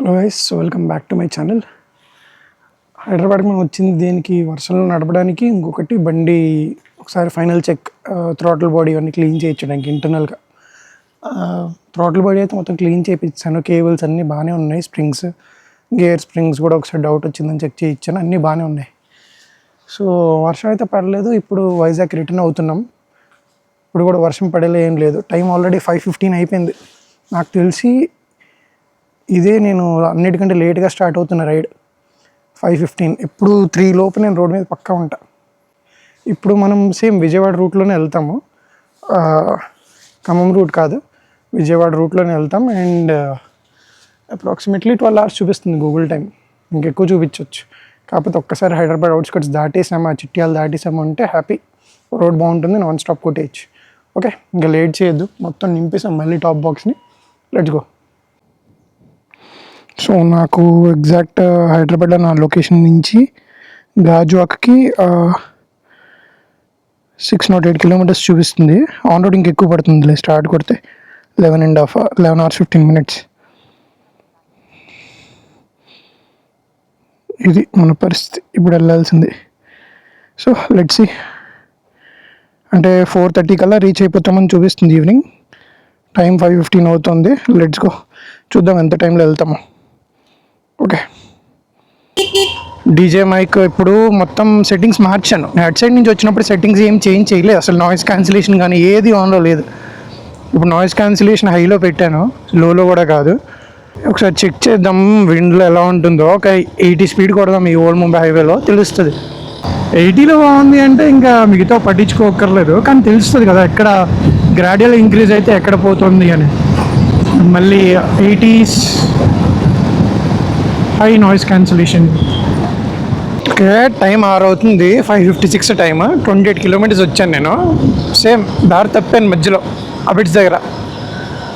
Hello guys, welcome back to my channel. హైదరాబాద్కి మనం వచ్చింది దేనికి? వర్షంలో నడపడానికి. ఇంకొకటి బండి ఒకసారి ఫైనల్ చెక్, థ్రాటిల్ బాడీ అన్నీ క్లీన్ చేయించడానికి ఇంటర్నల్గా. థ్రాటిల్ బాడీ అయితే మొత్తం క్లీన్ చేయించాను. కేబుల్స్ అన్నీ బాగానే ఉన్నాయి. స్ప్రింగ్స్, గేర్ స్ప్రింగ్స్ కూడా ఒకసారి డౌట్ వచ్చిందని చెక్ చేయించాను. అన్నీ బాగానే ఉన్నాయి. సో వర్షం అయితే పడలేదు. ఇప్పుడు వైజాగ్ రిటర్న్ అవుతున్నాం. ఇప్పుడు కూడా వర్షం పడేలా ఏం లేదు. టైం ఆల్రెడీ 5:15 అయిపోయింది. నాకు తెలిసి ఇదే నేను అన్నిటికంటే లేట్గా స్టార్ట్ అవుతున్న రైడ్. 5:15. ఎప్పుడు 3 లోపు నేను రోడ్ మీద పక్కా ఉంటా. ఇప్పుడు మనం సేమ్ విజయవాడ రూట్లోనే వెళ్తాము. ఖమ్మం రూట్ కాదు, విజయవాడ రూట్లోనే వెళ్తాం. అండ్ అప్రాక్సిమేట్లీ 12 hours చూపిస్తుంది గూగుల్ టైం. ఇంకెక్కువ చూపించవచ్చు. కాకపోతే ఒక్కసారి హైదరాబాద్ అవుట్స్కట్స్ దాటేసాము, ఆ చిట్యాలు దాటేసాము అంటే హ్యాపీ. రోడ్ బాగుంటుంది, నాన్ స్టాప్ కొట్టేయచ్చు. ఓకే, ఇంకా లేట్ చేయొద్దు. మొత్తం నింపేసాం మళ్ళీ టాప్ బాక్స్ని. Let's go. సో నాకు ఎగ్జాక్ట్ హైదరాబాద్లో నా లొకేషన్ నుంచి గాజువాక్కి 608 kilometers చూపిస్తుంది. ఆన్ రోడ్ ఇంకెక్కువ పడుతుంది. స్టార్ట్ కొడితే 11 hours 15 minutes. ఇది మన పరిస్థితి. ఇప్పుడు వెళ్ళాల్సింది. So let's see. అంటే 4:30 కల్లా రీచ్ అయిపోతామని చూపిస్తుంది ఈవినింగ్. టైం 5:15 అవుతుంది. లెట్స్ గో, చూద్దాం ఎంత టైంలో వెళ్తాము. ఓకే, డీజే మైక్ ఇప్పుడు మొత్తం సెట్టింగ్స్ మార్చాను. హెడ్ సైడ్ నుంచి వచ్చినప్పుడు సెట్టింగ్స్ ఏం చేంజ్ చేయలేదు. అసలు నాయిస్ క్యాన్సిలేషన్ కానీ ఏది ఆన్లో లేదు. ఇప్పుడు నాయిస్ క్యాన్సిలేషన్ హైలో పెట్టాను, లోలో కూడా కాదు. ఒకసారి చెక్ చేద్దాం విండ్లో ఎలా ఉంటుందో. ఒక 80 స్పీడ్ కొడదాం ఈ ఓల్డ్ ముంబై హైవేలో, తెలుస్తుంది. 80లో బాగుంది అంటే ఇంకా మిగతా పట్టించుకోకర్లేదు. కానీ తెలుస్తుంది కదా ఎక్కడ గ్రాడ్యువల్ ఇంక్రీజ్ అయితే ఎక్కడ పోతుంది అని. మళ్ళీ 80s high noise cancellation. Okay, time 6 అవుతుంది. 5:56 టైమ్. 28 kilometers వచ్చాను నేను. సేమ్ దారి తప్పాను మధ్యలో అబిట్స్ దగ్గర.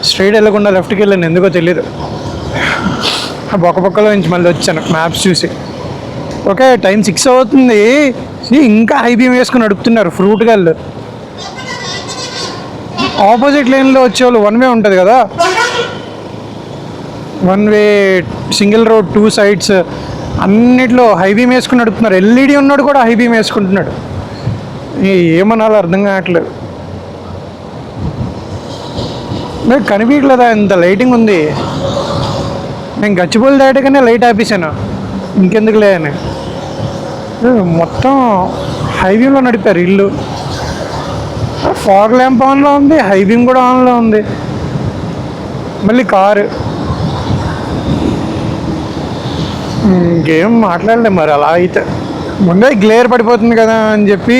స్ట్రైట్ వెళ్ళకుండా లెఫ్ట్కి వెళ్ళాను, ఎందుకో తెలియదు. బొక్కలో నుంచి మళ్ళీ వచ్చాను మ్యాప్స్ చూసి. ఓకే, టైం 6 అవుతుంది. ఇంకా హై బీమ్ వేసుకుని నడుపుతున్నారు ఫ్రూట్ గళ్ళు. ఆపోజిట్ లేన్లో వచ్చేవాళ్ళు వన్ వే ఉంటుంది కదా, one way single road 2 sides అన్నిట్లో హై బీమ్ వేసుకుని నడుపుతున్నారు. ఎల్ఈడి ఉన్నాడు కూడా హై బీమ్ వేసుకుంటున్నాడు. ఏమనాలో అర్థం కావట్లేదు. నాకు కనిపించట్లేదా ఎంత లైటింగ్ ఉంది. నేను గచ్చిబౌలి దాటగానే లైట్ ఆపేసాను, ఇంకెందుకు లేదని. మొత్తం హై బీమ్లో నడిపారు ఇల్లు. ఫాగ్ ల్యాంప్ ఆన్లో ఉంది, హై బీమ్ కూడా ఆన్లో ఉంది. మళ్ళీ కారు. ఇంకేం మాట్లాడలేదు మరి. అలా అయితే ముందే గ్లేర్ పడిపోతుంది కదా అని చెప్పి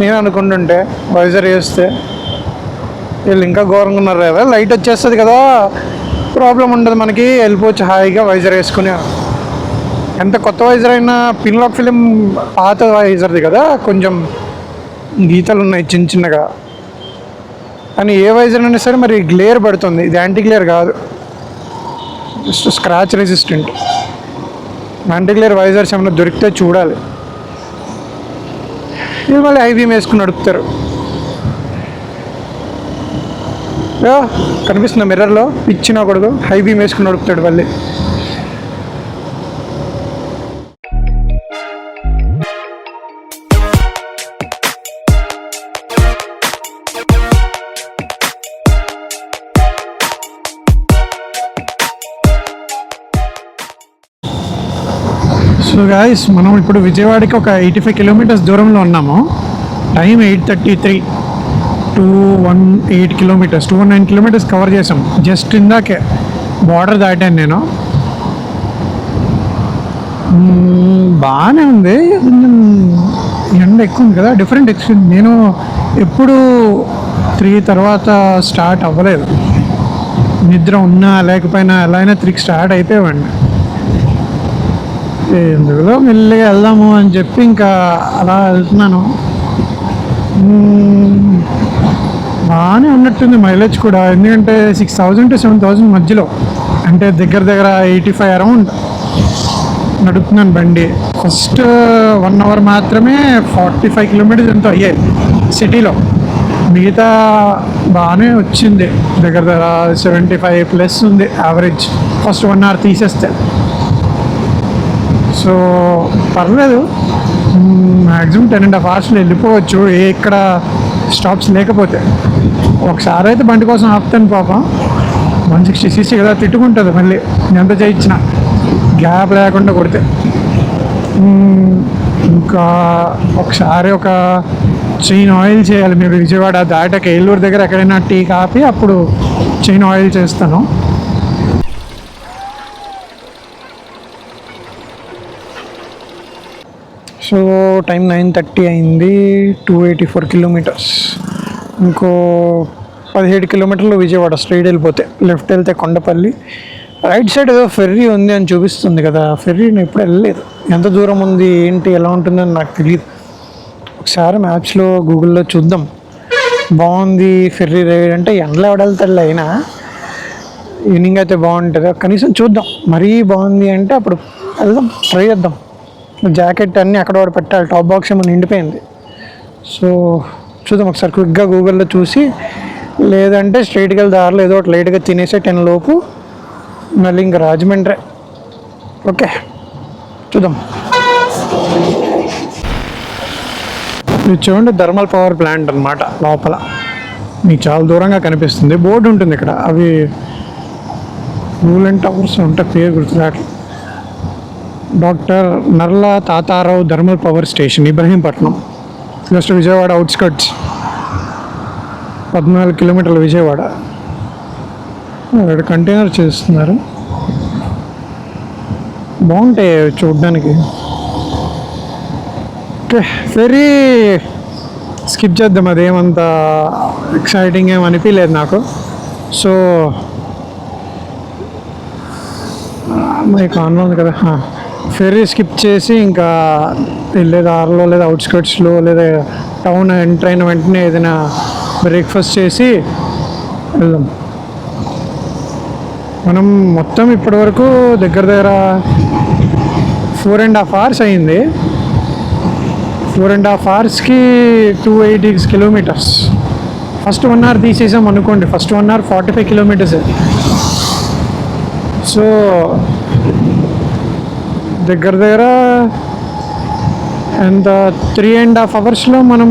నేను అనుకుంటుంటే, వైజర్ వేస్తే వీళ్ళు ఇంకా ఘోరంగా ఉన్నారు కదా. లైట్ వచ్చేస్తుంది కదా, ప్రాబ్లం ఉండదు మనకి, వెళ్ళిపోవచ్చు హాయిగా వైజర్ వేసుకుని. ఎంత కొత్త వైజర్ అయినా పిన్లాక్ ఫిలిం పాత వైజర్ది కదా, కొంచెం గీతలు ఉన్నాయి చిన్న చిన్నగా. కానీ ఏ వైజర్ అయినా సరే మరి గ్లేర్ పడుతుంది. ఇది యాంటీ గ్లేర్ కాదు, just scratch resistant. Anti glare visors ఏమైనా దొరికితే చూడాలి. ఇది మళ్ళీ హై బీమ్ వేసుకుని నడుపుతారు. కనిపిస్తుంది మిర్రర్లో, ఇచ్చినా కొడుకు హై బీమ్ వేసుకుని నడుపుతాడు మళ్ళీ. సో గాయస్, మనం ఇప్పుడు విజయవాడకి ఒక 85 kilometers దూరంలో ఉన్నాము. టైం 8:33. 218 kilometers, 219 kilometers కవర్ చేసాం. జస్ట్ ఇందాకే బార్డర్ దాటాను నేను. బాగానే ఉంది. ఎండ ఎక్కువ ఉంది కదా, డిఫరెంట్ ఎక్స్పీరియన్స్. నేను ఎప్పుడు 3 తర్వాత స్టార్ట్ అవ్వలేదు. నిద్ర ఉన్నా లేకపోయినా ఎలా అయినా 3కి స్టార్ట్ అయిపోయామండి. ఎందుకులో మెల్లిగా వెళ్దాము అని చెప్పి ఇంకా అలా వెళ్తున్నాను. బాగానే ఉన్నట్టుంది మైలేజ్ కూడా, ఎందుకంటే 6,000 to 7,000 మధ్యలో, అంటే దగ్గర 85 అరౌండ్ నడుపుతున్నాను బండి. ఫస్ట్ 1 hour మాత్రమే 45 kilometers ఎంతో అయ్యాయి సిటీలో. మిగతా బాగానే వచ్చింది, దగ్గర దగ్గర 75+ ఉంది యావరేజ్ ఫస్ట్ 1 hour తీసేస్తే. సో పర్లేదు, మ్యాక్సిమం 10.5 hours వెళ్ళిపోవచ్చు ఇక్కడ స్టాప్స్ లేకపోతే. ఒకసారి అయితే బండి కోసం ఆపుతాను పాపం, 160cc కదా, తిట్టుకుంటుంది మళ్ళీ ఎంత చేయించిన గ్యాప్ లేకుండా కొడితే. ఇంకా ఒకసారి ఒక చైన్ ఆయిల్ చేయాలి. మీరు విజయవాడ దాటాక ఏలూరు దగ్గర ఎక్కడైనా టీ కాపి అప్పుడు చైన్ ఆయిల్ చేస్తాను. సో టైం 9:30 అయింది, 284 kilometers. ఇంకో 17 kilometers విజయవాడ స్ట్రైట్ వెళ్ళిపోతే. లెఫ్ట్ వెళ్తే కొండపల్లి, రైట్ సైడ్ ఏదో ఫెర్రీ ఉంది అని చూపిస్తుంది కదా, ఫెర్రీ నేను ఎప్పుడు వెళ్ళలేదు. ఎంత దూరం ఉంది ఏంటి ఎలా ఉంటుందని నాకు తెలియదు. ఒకసారి మ్యాప్స్లో గూగుల్లో చూద్దాం. బాగుంది ఫెర్రీ రైడ్ అంటే ఎండలో ఎవడెళ్తాడు, అయినా ఈవినింగ్ అయితే బాగుంటుంది. కనీసం చూద్దాం, మరీ బాగుంది అంటే అప్పుడు వెళ్దాం, ట్రై చేద్దాం. జాకెట్ అన్నీ అక్కడ వాడు పెట్టాలి, టాప్ బాక్స్ ఏమో నిండిపోయింది. సో చూద్దాం ఒకసారి క్విక్గా గూగుల్లో చూసి, లేదంటే స్ట్రైట్గా దారిలో ఏదో ఒకటి లైట్గా తినేసే 10 లోపు మళ్ళీ ఇంకా రాజమండ్రి. ఓకే చూద్దాం. ఇది చూడండి థర్మల్ పవర్ ప్లాంట్ అనమాట. లోపల మీకు చాలా దూరంగా కనిపిస్తుంది, బోర్డు ఉంటుంది ఇక్కడ. అవి రూల్ టవర్స్ ఉంటే పేరు గుర్తురాట్లు. Doctor Narla Tatarao thermal power station, Ibrahimpatnam, just Vijayawada outskirts, 14 kilometers Vijayawada. ఇక్కడ కంటైనర్ చేస్తున్నారు, బాగుంటాయి చూడడానికి. ఓకే ఫెరీ స్కిప్ చేద్దాం, అదేమంత ఎక్సైటింగ్ ఏం అనిపించలేదు నాకు. సో మైక్ ఆన్లో ఉంది కదా, ఫెర్రీ స్కిప్ చేసి ఇంకా లేదా ఆర్లో లేదా అవుట్స్కట్స్లో లేదా టౌన్ ఎంటర్ అయిన వెంటనే ఏదైనా బ్రేక్ఫాస్ట్ చేసి వెళ్దాం. మనం మొత్తం ఇప్పటివరకు దగ్గర దగ్గర 4.5 hours అయింది. 4.5 hoursకి 280 kilometers. ఫస్ట్ 1 hour తీసేసాం అనుకోండి, ఫస్ట్ 1 hour 45 kilometers. సో దగ్గర దగ్గర ఎంత 3.5 hoursలో మనం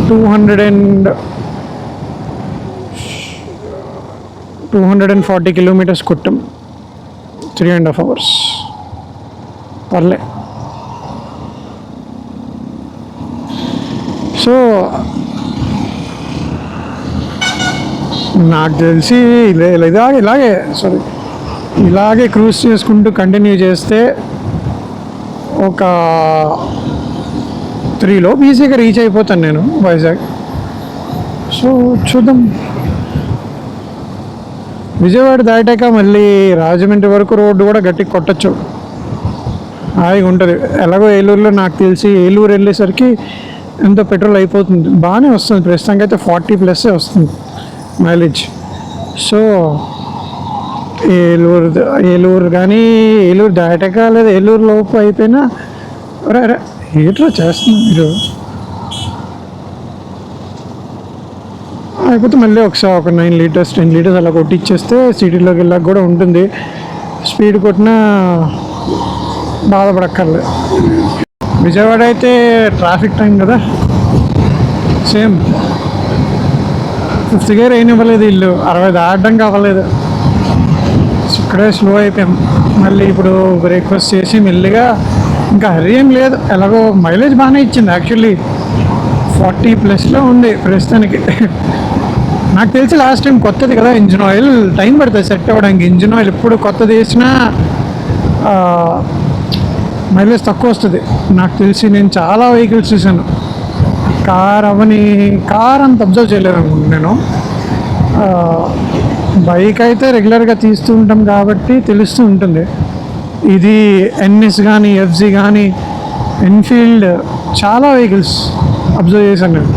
240 kilometers కొట్టాం. 3.5 hours పర్లే. సో నాకు తెలిసి ఇలాగే క్రూజ్ చేసుకుంటూ కంటిన్యూ చేస్తే ఒక 3 లోపు ఈజీగా రీచ్ అయిపోతాను నేను వైజాగ్. సో చూద్దాం. విజయవాడ దాటాక మళ్ళీ రాజమండ్రి వరకు రోడ్డు కూడా గట్టిగా కొట్టచ్చు, హాయిగా ఉంటుంది. ఎలాగో ఏలూరులో నాకు తెలిసి ఏలూరు వెళ్ళేసరికి ఎంతో పెట్రోల్ అయిపోతుంది, బాగానే వస్తుంది. ప్రస్తుతానికి అయితే 40+ వస్తుంది మైలేజ్. సో ఏలూరు కానీ ఏలూరు దాటాక లేదా ఏలూరు లోపు అయిపోయినా ఏట్రా చేస్తుంది మీరు అయిపోతే మళ్ళీ ఒకసారి ఒక 9 liters 10 liters అలా కొట్టిచ్చేస్తే సిటీలోకి వెళ్ళాక కూడా ఉంటుంది. స్పీడ్ కొట్టినా బాధపడక్కర్లేదు. విజయవాడ అయితే ట్రాఫిక్ టైం కదా, సేమ్ 5th gear అయినివ్వలేదు వీళ్ళు, 60 దాటడం కావలేదు. ఇక్కడే స్లో అయిపోయాం. మళ్ళీ ఇప్పుడు బ్రేక్ఫాస్ట్ చేసి మెల్లిగా, ఇంకా హరీ ఏం లేదు, ఎలాగో మైలేజ్ బాగానే ఇచ్చింది. యాక్చువల్లీ 40+లో ఉంది ప్రస్తుతానికి. నాకు తెలిసి లాస్ట్ టైం కొత్తది కదా, ఇంజిన్ ఆయిల్ టైం పడుతుంది సెట్ అవ్వడానికి. ఇంజిన్ ఆయిల్ ఎప్పుడు కొత్తది వేసినా మైలేజ్ తక్కువ వస్తుంది నాకు తెలిసి. నేను చాలా వెహికల్స్ చూసాను, కార్ అంత అబ్జర్వ్ చేయలేదు అనుకుంటున్నాను నేను. బైక్ అయితే రెగ్యులర్గా తీస్తూ ఉంటాం కాబట్టి తెలుస్తూ ఉంటుంది. ఇది ఎన్ఎస్ కానీ ఎఫ్జీ కానీ ఎన్ఫీల్డ్ చాలా వెహికల్స్ అబ్జర్వ్ చేశాను నేను.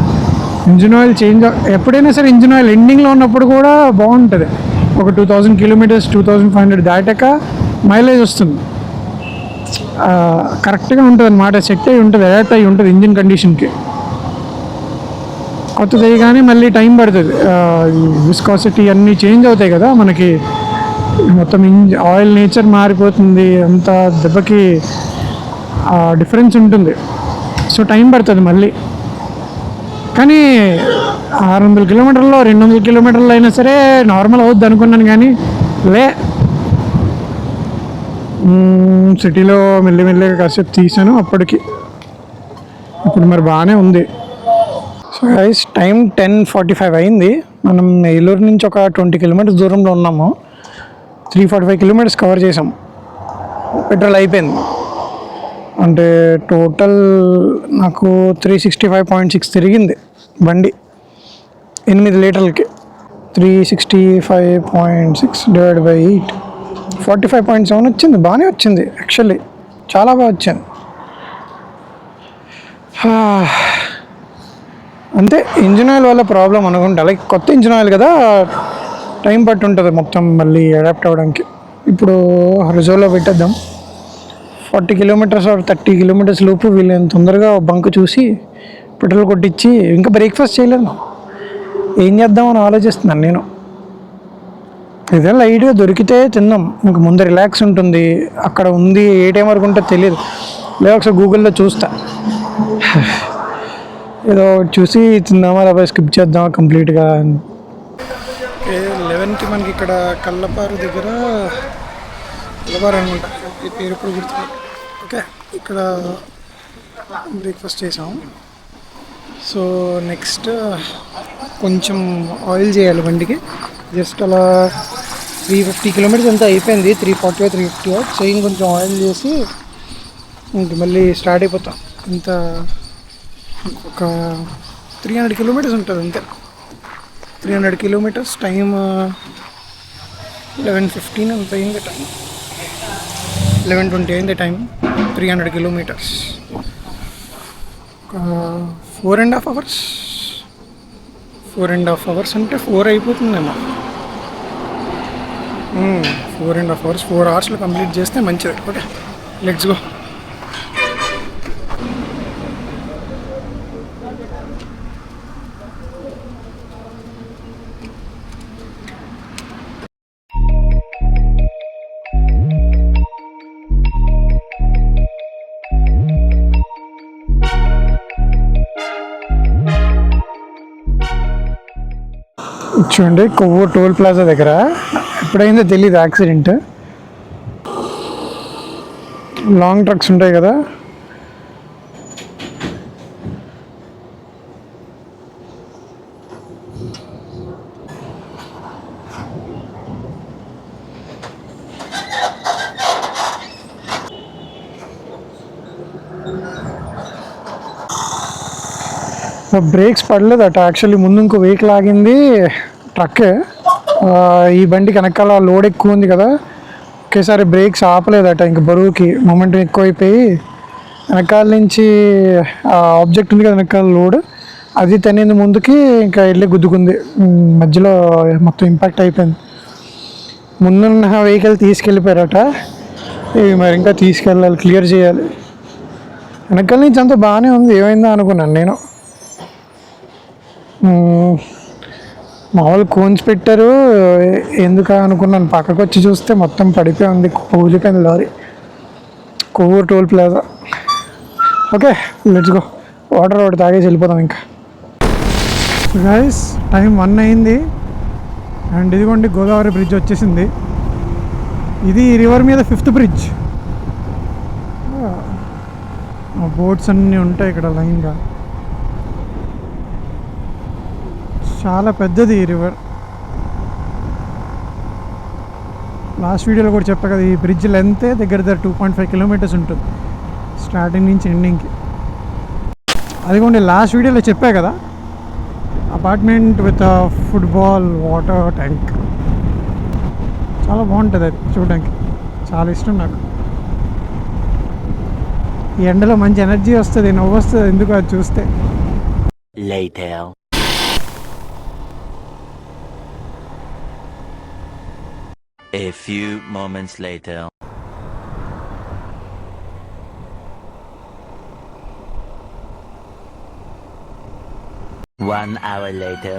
ఇంజిన్ ఆయిల్ చేంజ్ ఎప్పుడైనా సరే ఇంజిన్ ఆయిల్ ఎండింగ్లో ఉన్నప్పుడు కూడా బాగుంటుంది. ఒక 2000 kilometers 2500 దాటాక మైలేజ్ వస్తుంది, కరెక్ట్గా ఉంటుంది అన్నమాట. సెట్ అయి ఉంటుంది, అడాప్ట్ అయి ఉంటుంది ఇంజిన్ కండిషన్కి. కొత్తది కానీ మళ్ళీ టైం పడుతుంది. ఈ విస్కాసిటీ అన్నీ చేంజ్ అవుతాయి కదా మనకి, మొత్తం ఆయిల్ నేచర్ మారిపోతుంది, అంత దెబ్బకి డిఫరెన్స్ ఉంటుంది. సో టైం పడుతుంది మళ్ళీ. కానీ 600 కిలోమీటర్లో 200 కిలోమీటర్లు అయినా సరే నార్మల్ అవుద్ది అనుకున్నాను, కానీ లే సిటీలో మెల్లిమెల్లిగా కాసేపు తీసాను అప్పటికి. ఇప్పుడు మరి బాగానే ఉంది. సో గైస్, టైం 10:45 అయింది. మనం ఏలూరు నుంచి ఒక 20 కిలోమీటర్స్ దూరంలో ఉన్నాము. 345 కిలోమీటర్స్ కవర్ చేసాం. పెట్రోల్ అయిపోయింది. అంటే టోటల్ నాకు 365.6 తిరిగింది బండి 8 లీటర్లకి. 365.6 డివైడ్ బై 8 45.7 వచ్చింది. బాగానే వచ్చింది యాక్చువల్లీ, చాలా బాగా వచ్చింది. అంతే, ఇంజిన్ ఆయిల్ వల్ల ప్రాబ్లం అనుకుంటా. లైక్ కొత్త ఇంజిన్ ఆయిల్ కదా, టైం పట్టి ఉంటుంది మొత్తం మళ్ళీ అడాప్ట్ అవ్వడానికి. ఇప్పుడు రిజర్వ్లో పెట్టేద్దాం. 40 కిలోమీటర్స్ ఆర్ 30 కిలోమీటర్స్ లోపు వీళ్ళని తొందరగా బంక్ చూసి పెట్రోల్ కొట్టించి, ఇంకా బ్రేక్ఫాస్ట్ చేయలేను, ఏం చేద్దామని ఆలోచిస్తున్నాను నేను. ఇదే లైట్గా దొరికితే తిందాం, ఇంక ముందు రిలాక్స్ ఉంటుంది. అక్కడ ఉంది, ఏ టైం వరకు ఉంటుందో తెలియదు. లేదా ఒకసారి గూగుల్లో చూస్తా, ఏదో చూసి తిందామా లేకపోతే స్కిప్ చేద్దామా కంప్లీట్గా. 11కి మనకి ఇక్కడ కల్లపారు దగ్గర, కల్లపారు అనుకుంటా ఈ పేరు ఇప్పుడు గుర్తు. ఓకే, ఇక్కడ బ్రేక్ఫాస్ట్ చేసాం. సో నెక్స్ట్ కొంచెం ఆయిల్ చేయాలి బండికి. జస్ట్ అలా 350 కిలోమీటర్స్ అంతా అయిపోయింది, 340 350. సో ఇంకొంచెం ఆయిల్ చేసి ఇంక మళ్ళీ స్టార్ట్ అయిపోతాం. ఇంత ఒక 300 కిలోమీటర్స్ ఉంటుంది అంతే. 300 కిలోమీటర్స్. టైం 11:15 అంత అయింది. టైం 11:20 అయింది టైం. 300 కిలోమీటర్స్, ఒక 4.5 అవర్స్. 4.5 అవర్స్ అంటే 4 అయిపోతుందేమో. 4.5 అవర్స్, 4 అవర్స్లో కంప్లీట్ చేస్తే మంచిది. Okay, let's go. చూడండి, కొవ్వూరు టోల్ ప్లాజా దగ్గర ఎప్పుడైందో తెలీదు యాక్సిడెంట్. లాంగ్ ట్రక్స్ ఉంటాయి కదా, బ్రేక్స్ పడలేదట యాక్చువల్లీ. ముందు ఇంకో వెహికల్ ఆగింది, ట్రక్కే. ఈ బండికి వెనకాల లోడ్ ఎక్కువ ఉంది కదా, ఒకేసారి బ్రేక్స్ ఆపలేదట. ఇంక బరువుకి మొమెంటం ఎక్కువైపోయి వెనకాల నుంచి ఆబ్జెక్ట్ ఉంది కదా వెనకాల లోడ్, అది తనింది ముందుకి, ఇంకా వెళ్ళి గుద్దుకుంది. మధ్యలో మొత్తం ఇంపాక్ట్ అయిపోయింది. ముందున్న వెహికల్ తీసుకెళ్ళిపోయారట, ఇవి మరి ఇంకా తీసుకెళ్ళాలి, క్లియర్ చేయాలి. వెనకాల నుంచి అంతా బాగానే ఉంది, ఏమైందో అనుకున్నాను నేను. మామూలు కోన్స్ పెట్టారు ఎందుకు అనుకున్నాను, పక్కకు వచ్చి చూస్తే మొత్తం పడిపోయి ఉంది, కూలిపోయింది lorry. Kovvur toll plaza. Okay, let's go. Water ఒకటి తాగేసి వెళ్ళిపోదాం ఇంకా. గైస్, టైం 1 అయింది. అండ్ ఇదిగోండి గోదావరి బ్రిడ్జ్ వచ్చేసింది. ఇది రివర్ మీద 5th బ్రిడ్జ్. బోట్స్ అన్నీ ఉంటాయి ఇక్కడ లైన్గా. చాలా పెద్దది ఈ రివర్. లాస్ట్ వీడియోలో కూడా చెప్పా కదా, ఈ బ్రిడ్జ్ లెంతే దగ్గర 2.5 కిలోమీటర్స్ ఉంటుంది స్టార్టింగ్ నుంచి ఎండింగ్కి. అదిగోండి లాస్ట్ వీడియోలో చెప్పా కదా, apartment with football water tank. చాలా బాగుంటుంది అది చూడడానికి, చాలా ఇష్టం నాకు. ఈ ఎండలో మంచి ఎనర్జీ వస్తుంది, నవ్వు వస్తుంది ఎందుకు అది చూస్తే. A few moments later. 1 hour later.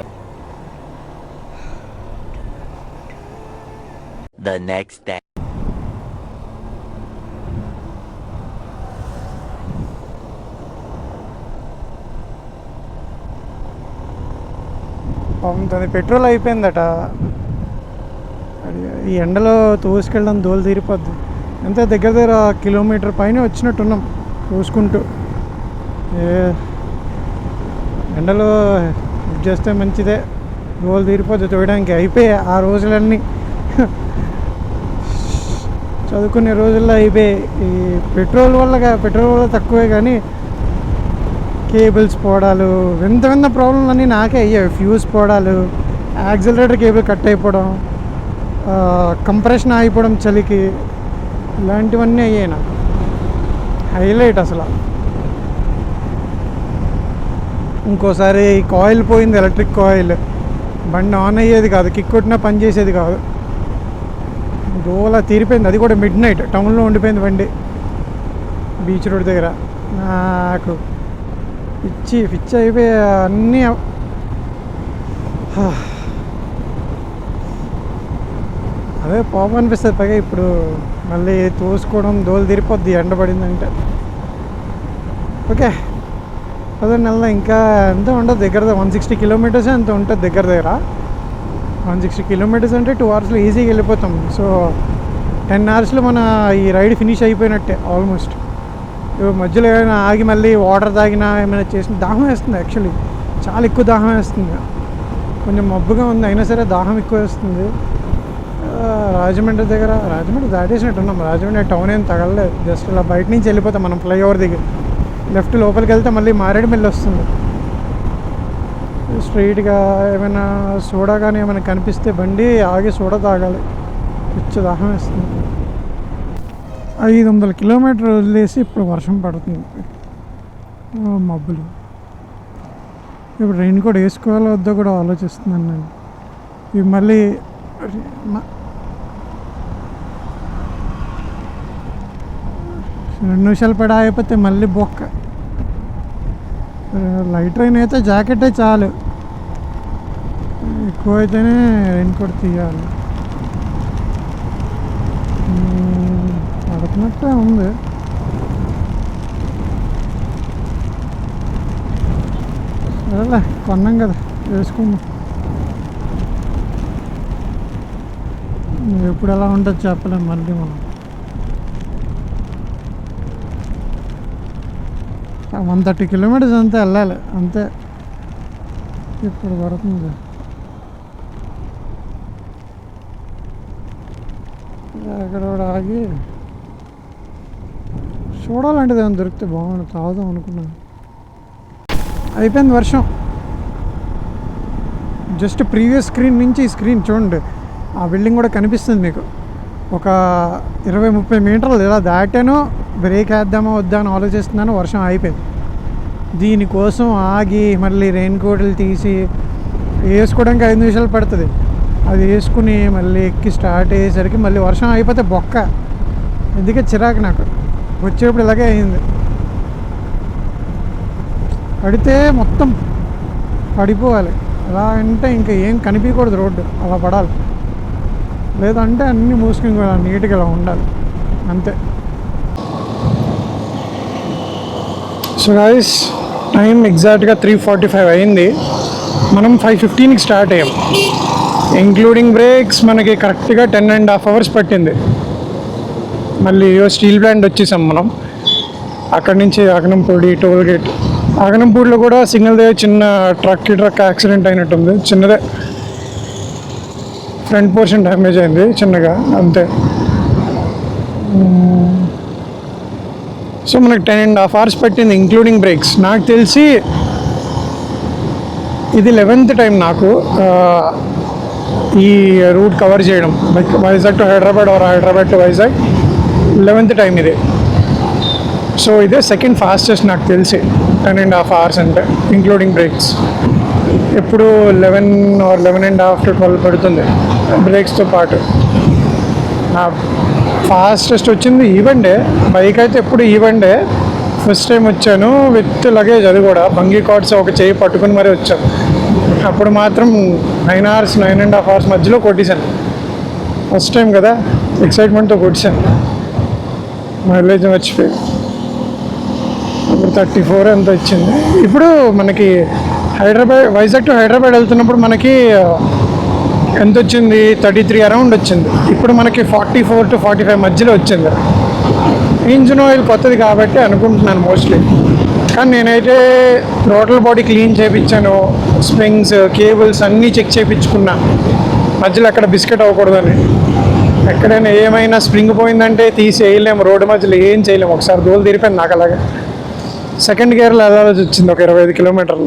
The next day. తన పెట్రోల్ అయిపోయిందట. ఈ ఎండలో తోసుకెళ్ళడం దోలు తీరిపోద్ది. ఎంత దగ్గర దగ్గర కిలోమీటర్ పైన వచ్చినట్టున్నాం తోసుకుంటూ. ఎండలో ఇది చేస్తే మంచిదే, దోలు తీరిపోద్ది తోయడానికి. అయిపోయాయి ఆ రోజులన్నీ, చదువుకునే రోజుల్లో అయిపోయాయి. ఈ పెట్రోల్ వల్ల తక్కువే, కానీ కేబుల్స్ పోవడాలు, వింత ప్రాబ్లంలు అన్నీ నాకే అయ్యాయి. ఫ్యూజ్ పోవడాలు, యాక్సిలరేటర్ కేబుల్ కట్ అయిపోవడం, కంప్రెషన్ అయిపోవడం చలికి, ఇలాంటివన్నీ అయ్యాయి నాకు. హైలైట్ అసలు. ఇంకోసారి కాయిల్ పోయింది, ఎలక్ట్రిక్ కాయిల్. బండి ఆన్ అయ్యేది కాదు, కిక్ కొట్టినా పని చేసేది కాదు. దోలా తీరిపోయింది. అది కూడా మిడ్ నైట్ టౌన్లో ఉండిపోయింది బండి, బీచ్ రోడ్ దగ్గర. నాకు పిచ్చి అయిపోయి అన్నీ. అదే పాపం అనిపిస్తుంది. పైగా ఇప్పుడు మళ్ళీ తోసుకోవడం, దోలు తీరిపోద్ది ఎండ పడిందంటే. ఓకే, అదే నెల ఇంకా ఎంత ఉండదు దగ్గర 160 కిలోమీటర్స్ ఎంత ఉంటుంది దగ్గర దగ్గర. 160 కిలోమీటర్స్ అంటే 2 అవర్స్లో ఈజీగా వెళ్ళిపోతాం. సో 10 అవర్స్లో మన ఈ రైడ్ ఫినిష్ అయిపోయినట్టే ఆల్మోస్ట్. మధ్యలో ఏమైనా ఆగి మళ్ళీ వాటర్ తాగినా ఏమైనా చేసిన దాహం వేస్తుంది. యాక్చువల్లీ చాలా ఎక్కువ దాహం వేస్తుంది. కొంచెం మబ్బుగా ఉంది, అయినా సరే దాహం ఎక్కువ వేస్తుంది. రాజమండ్రి దాటేసినట్టున్నాం. రాజమండ్రి టౌన్ ఏం తగలలేదు, జస్ట్ ఇలా బయట నుంచి వెళ్ళిపోతాం మనం ఫ్లైఓవర్ దగ్గర. లెఫ్ట్ లోపలికి వెళ్తే మళ్ళీ మారేడుమిల్లి వస్తుంది. స్ట్రైట్గా ఏమైనా సోడా కానీ ఏమైనా కనిపిస్తే బండి ఆగి సోడా తాగాలి. పిచ్చి దాహం వేస్తుంది. 500 కిలోమీటర్లు వదిలేసి ఇప్పుడు వర్షం పడుతుంది, మబ్బులు. ఇప్పుడు రెయిన్ కోట్ వేసుకోవాలో వద్దో కూడా ఆలోచిస్తున్నాను నేను. ఇవి మళ్ళీ 2 నిమిషాలు పడి అయిపోతే మళ్ళీ బొక్క. లైట్ రైన్ అయితే జాకెటే చాలు, ఎక్కువ అయితేనే రెయిన్ కోట్ తీయాలి. పడుతున్నట్టే ఉంది. సరేలే, కొన్నాం కదా వేసుకుందాం. ఎప్పుడు ఎలా ఉంటుంది చెప్పలేము మళ్ళీ మనం. 130 కిలోమీటర్స్ అంతే వెళ్ళాలి అంతే. ఇప్పుడు పడుతుంది. అక్కడ కూడా ఆగి చూడాలంటే ఏమైనా దొరికితే బాగుండు, తాగుదాం అనుకున్నాను. అయిపోయింది వర్షం. జస్ట్ ప్రీవియస్ స్క్రీన్ నుంచి ఈ స్క్రీన్ చూడండి, ఆ బిల్డింగ్ కూడా కనిపిస్తుంది మీకు. ఒక 20-30 మీటర్లు ఇలా దాటాను, బ్రేక్ వేద్దామా వద్దా అని ఆలోచిస్తున్నాను, వర్షం అయిపోయింది. దీనికోసం ఆగి మళ్ళీ రెయిన్ కోట్లు తీసి వేసుకోవడానికి 5 నిమిషాలు పడుతుంది. అది వేసుకుని మళ్ళీ ఎక్కి స్టార్ట్ అయ్యేసరికి మళ్ళీ వర్షం అయిపోతే బొక్క. ఎందుకే చిరాకు నాకు. వచ్చేప్పుడు ఇలాగే అయింది. పడితే మొత్తం పడిపోవాలి. ఎలా అంటే ఇంకా ఏం కనిపించకూడదు రోడ్డు, అలా పడాలి. లేదంటే అన్నీ మూసుకుని కూడా నీట్గా ఇలా ఉండాలి అంతే. సో గైస్, టైం ఎగ్జాక్ట్గా 3:45 అయింది. మనం 5:15కి స్టార్ట్ అయ్యాం. ఇంక్లూడింగ్ బ్రేక్స్ మనకి కరెక్ట్గా 10.5 అవర్స్ పట్టింది. మళ్ళీ స్టీల్ ప్లాంట్ వచ్చేసాం మనం. అక్కడి నుంచి అగనంపూడి టోల్ గేట్. అగనంపూడిలో కూడా సిగ్నల్ దగ్గర చిన్న ట్రక్ యాక్సిడెంట్ అయినట్టుంది. చిన్నదే, ఫ్రంట్ పోర్షన్ డ్యామేజ్ అయింది చిన్నగా అంతే. సో మనకి 10.5 అవర్స్ పట్టింది ఇంక్లూడింగ్ బ్రేక్స్. నాకు తెలిసి ఇది 11th టైం నాకు ఈ రూట్ కవర్ చేయడం. Vizag to Hyderabad or Hyderabad to Vizag 11th time ఇది. సో ఇదే సెకండ్ ఫాస్టెస్ట్ నాకు తెలిసి 10.5 అవర్స్ అంటే ఇంక్లూడింగ్ బ్రేక్స్. ఎప్పుడు 11 or 11.5 to 12 పడుతుంది బ్రేక్స్తో పాటు. నా ఫాస్టెస్ట్ వచ్చింది ఈవెండే. బైక్ అయితే ఎప్పుడు ఈవెండే. ఫస్ట్ టైం వచ్చాను విత్ లగేజ్, అది కూడా బంగీ కార్డ్స్ ఒక చేయి పట్టుకుని మరీ వచ్చాను. అప్పుడు మాత్రం 9 hours 9.5 hours మధ్యలో కొట్టేశాను. ఫస్ట్ టైం కదా, ఎక్సైట్మెంట్తో కొట్టేశాను. మైలేజ్ మర్చిపోయి ఇప్పుడు 34 ఎంత ఇచ్చింది. ఇప్పుడు మనకి వైజాగ్ టు హైదరాబాద్ వెళ్తున్నప్పుడు మనకి ఎంత వచ్చింది, 33 అరౌండ్ వచ్చింది. ఇప్పుడు మనకి 44 to 45 మధ్యలో వచ్చింది. ఇంజిన్ ఆయిల్ కొత్తది కాబట్టి అనుకుంటున్నాను మోస్ట్లీ. కానీ నేనైతే థ్రోటిల్ బాడీ క్లీన్ చేయించాను, స్ప్రింగ్స్ కేబుల్స్ అన్నీ చెక్ చేయించుకున్నా, మధ్యలో ఎక్కడ బిస్కెట్ అవ్వకూడదని. ఎక్కడైనా ఏమైనా స్ప్రింగ్ పోయిందంటే తీసి వేయలేము, రోడ్డు మధ్యలో ఏం చేయలేము. ఒకసారి దోలు తీరిపోయింది నాకు అలాగే. సెకండ్ గేర్లో వెళ్ళాల్సి వచ్చింది ఒక 25 kilometers.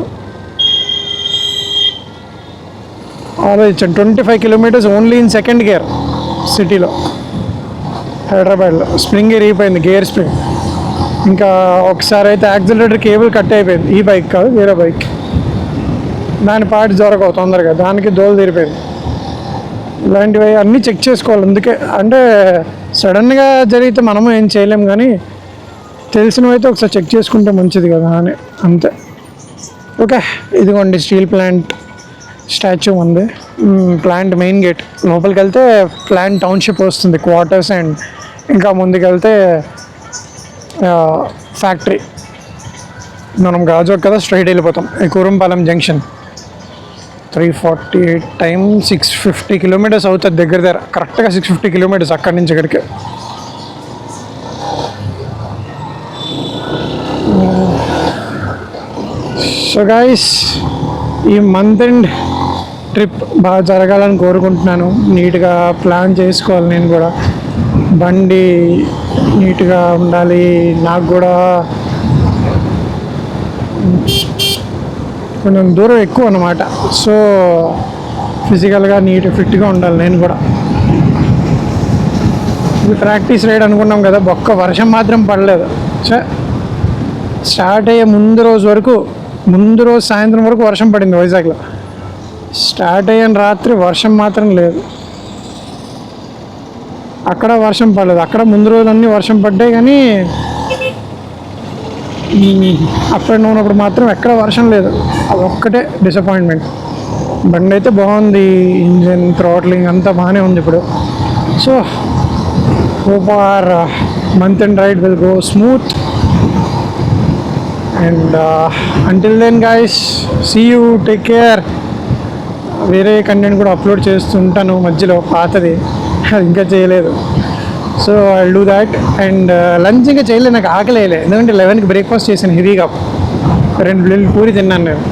ఆలోచించండి, 25 kilometers only in second gear సిటీలో హైదరాబాద్లో. స్ప్రింగ్ ఇరిగిపోయింది, గేర్ స్ప్రింగ్. ఇంకా ఒకసారి అయితే యాక్సిలరేటర్ కేబుల్ కట్ అయిపోయింది. ఈ బైక్ కాదు, వేరే బైక్. దాని పార్ట్స్ దొరకవు తొందరగా, దానికి దోలు తీరిపోయింది. ఇలాంటివి అన్నీ చెక్ చేసుకోవాలి. అందుకే అంటే సడన్గా జరిగితే మనము ఏం చేయలేము, కానీ తెలిసినవైతే ఒకసారి చెక్ చేసుకుంటే మంచిది కదా అని అంతే. ఓకే, ఇదిగోండి స్టీల్ ప్లాంట్ స్టాచ్యూ ఉంది. ప్లాంట్ మెయిన్ గేట్ లోపలికి వెళ్తే ప్లాంట్ టౌన్షిప్ వస్తుంది, క్వార్టర్స్, అండ్ ఇంకా ముందుకు వెళ్తే ఫ్యాక్టరీ. మనం గాజువాక కదా, స్ట్రైట్ వెళ్ళిపోతాం. ఈ కురంపాలెం జంక్షన్ 348 టైం 650 kilometers అవుతుంది దగ్గర దగ్గర. కరెక్ట్గా 650 kilometers అక్కడి నుంచి ఇక్కడికి. సో గైస్, ఈ మంత్ ఎండ్ ట్రిప్ బాగా జరగాలని కోరుకుంటున్నాను. నీట్గా ప్లాన్ చేసుకోవాలి. నేను కూడా బండి నీట్గా ఉండాలి. నాకు కూడా కొంచెం దూరం ఎక్కువ అన్నమాట. సో ఫిజికల్గా ఫిట్గా ఉండాలి నేను కూడా. ఇది ప్రాక్టీస్ రైడ్ అనుకున్నాం కదా, ఒక్క వర్షం మాత్రం పడలేదు. సో స్టార్ట్ అయ్యే ముందు రోజు సాయంత్రం వరకు వర్షం పడింది వైజాగ్లో. స్టార్ట్ అయ్యాను రాత్రి, వర్షం మాత్రం లేదు. అక్కడ వర్షం పడలేదు. అక్కడ ముందు రోజులన్నీ వర్షం పడ్డాయి, కానీ అప్ అండ్ డౌన్ అప్పుడు మాత్రం ఎక్కడ వర్షం లేదు. అది ఒక్కటే డిసప్పాయింట్మెంట్. బండి అయితే బాగుంది, ఇంజిన్ థ్రాట్లింగ్ అంతా బాగానే ఉంది ఇప్పుడు. So hope our month end ride will go smooth, and until then guys, see you, take care. వేరే కంటెంట్ కూడా అప్లోడ్ చేస్తుంటాను మధ్యలో, పాతది ఇంకా చేయలేదు. So I do that. And lunch ఇంకా చేయలేదు, నాకు ఆకలి వేయలేదు. ఎందుకంటే 11కి బ్రేక్ఫాస్ట్ చేశాను హెవీగా, 2 ప్లేట్లు పూరి తిన్నాను నేను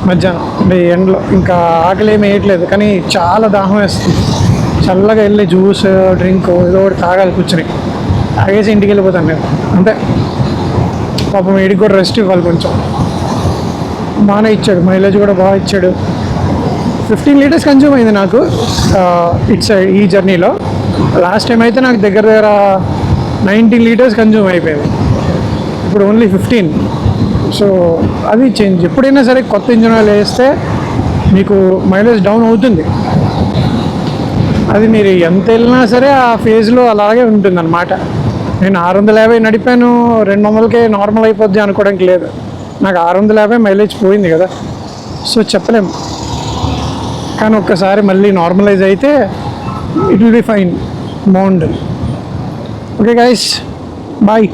మధ్యాహ్నం అంటే ఎండలో. ఇంకా ఆకలి ఏమి వేయట్లేదు, కానీ చాలా దాహం వేస్తుంది. చల్లగా వెళ్ళి జ్యూస్ డ్రింక్ ఏదో ఒకటి తాగాలి కూర్చొని. తాగేసి ఇంటికి వెళ్ళిపోతాను నేను అంతే. పాపం వీడికి కూడా రెస్ట్ ఇవ్వాలి కొంచెం. బాగానే ఇచ్చాడు, మైలేజ్ కూడా బాగా ఇచ్చాడు. 15 liters కన్జ్యూమ్ అయింది నాకు ఈ జర్నీలో. లాస్ట్ టైం అయితే నాకు దగ్గర 19 liters కన్జ్యూమ్ అయిపోయింది. ఇప్పుడు ఓన్లీ 15. సో అది చేంజ్. ఎప్పుడైనా సరే కొత్త ఇంజిన్ ఆయిల్ వేస్తే మీకు మైలేజ్ డౌన్ అవుతుంది. అది మీరు ఎంత వెళ్ళినా సరే ఆ ఫేజ్లో అలాగే ఉంటుంది అన్నమాట. నేను 650 నడిపాను, 200కే నార్మల్ అయిపోద్ది అనుకోవడానికి లేదు. నాకు 650 మైలేజ్ పోయింది కదా, సో చెప్పలేము. కానీ ఒక్కసారి మళ్ళీ నార్మలైజ్ అయితే ఇట్ విల్ బి ఫైన్, బాగుంటుంది. Okay guys, bye.